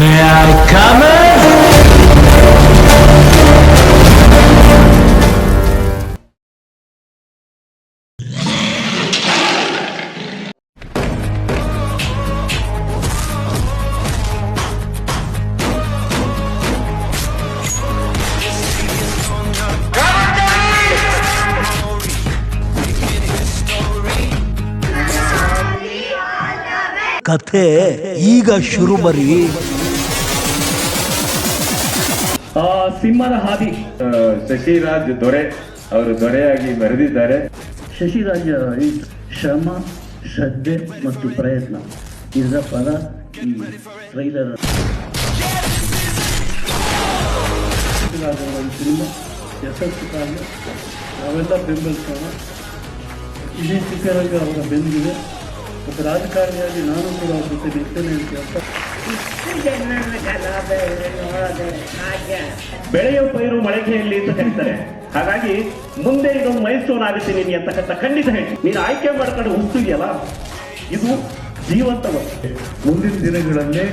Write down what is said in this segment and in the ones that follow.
May I come in? ಕಥೆ ಈಗ ಶುರು ಮರಿ. ಸಿಂಹದ ಹಾದಿ. ಶಶಿರಾಜ್ ದೊರೆ ಅವರು ದೊರೆಯಾಗಿ ಮೆರೆದಿದ್ದಾರೆ. ಶಶಿರಾಜ್ ಶ್ರಮ, ಶ್ರದ್ಧೆ ಮತ್ತು ಪ್ರಯತ್ನ ಇದರ ಫಲ ಈ ಟ್ರೈಲರ್. ಶಶಿರಾಜ್ ಸಿನಿಮಾ ಯಶಸ್ವಿಗಾಗಿ ನಾವೆಲ್ಲ ಬೆಂಬಲಿಸೋಣ. ಇದೇ ಶಿಖರಕ್ಕೆ ಅವರ ಬೆಂದಿದೆ. ಒಬ್ಬ ರಾಜಕಾರಣಿಯಾಗಿ ನಾನು ಕೂಡ ಅವ್ರ ಜೊತೆ ನಿಲ್ತೇನೆ ಅಂತ. ಬೆಳೆಯೋ ಪೈರು ಮೊಳಕೆಯಲ್ಲಿ ಅಂತ ಕರೀತಾರೆ. ಹಾಗಾಗಿ ಮುಂದೆ ಇದೊಂದು ಮೈಲ್ಸ್ಟೋನ್ ಆಗುತ್ತೆ ನೀನು ಅಂತಕ್ಕಂಥ ಖಂಡಿತ ಹೇಳಿ. ನೀನು ಆಯ್ಕೆ ಮಾಡ್ಕೊಂಡು ಉಳಿಸ್ತಿದೆಯಲ್ಲ, ಇದು ಜೀವಂತ ವಸ್ತು. ಮುಂದಿನ ದಿನಗಳಲ್ಲಿ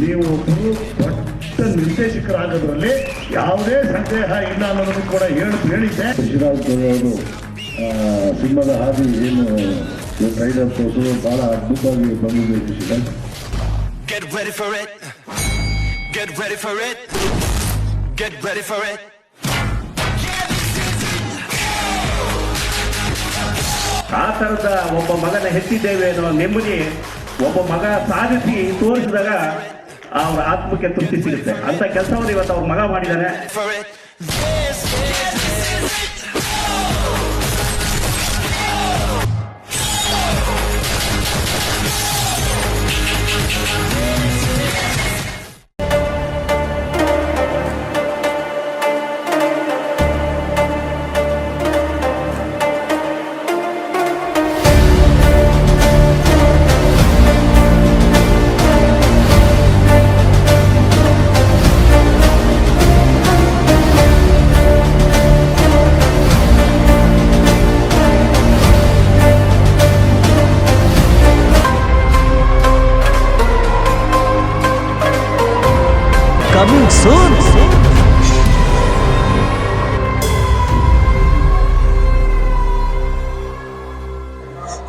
ನೀವು ದೊಡ್ಡ ನಿರ್ದೇಶಕರಾಗೋದ್ರಲ್ಲಿ ಯಾವುದೇ ಸಂದೇಹ ಇಲ್ಲ ಅನ್ನೋದನ್ನು ಕೂಡ ಹೇಳಿದ್ದೆ. ಶಶಿರಾಜ್ ದೊರೆ ಅವರು ಸಿಂಹದ ಹಾದಿ ಏನು ಟ್ರೈಲರ್ ತೋರಿಸೋದು ಬಹಳ ಅದ್ಭುತವಾಗಿ ಬಂದಿದೆ. Shashiraj Get ready for it. Get ready for it. Get ready for it. ಆ ತರದ ಒಬ್ಬ ಮಗನ ಹೆತ್ತಿದ್ದೇವೆ ಅನ್ನೋ ನೆಮ್ಮದಿ ಒಬ್ಬ ಮಗ ಸಾಧಿಸಿ ತೋರಿಸಿದಾಗ ಅವರ ಆತ್ಮಕ್ಕೆ ತೃಪ್ತಿ ಸಿಗುತ್ತೆ. ಅಂತ ಕೆಲಸವನ್ನು ಇವತ್ತು ಅವ್ರ ಮಗ ಮಾಡಿದ್ದಾರೆ. For it. This is Coming soon.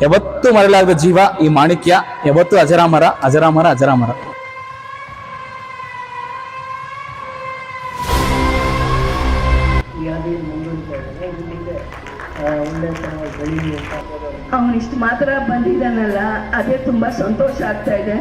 ಯಾವತ್ತೂ ಮರೆಯಲಾಗದ ಜೀವ ಈ ಮಾಣಿಕ್ಯ, ಯಾವತ್ತೂ ಅಜರಾಮರ ಅಜರಾಮರ ಅಜರಾಮರ. ಅವನಿಷ್ಟು ಮಾತ್ರ ಬಂದಿದ್ದಾನಲ್ಲ, ಅದೇ ತುಂಬಾ ಸಂತೋಷ ಆಗ್ತಾ ಇದೆ.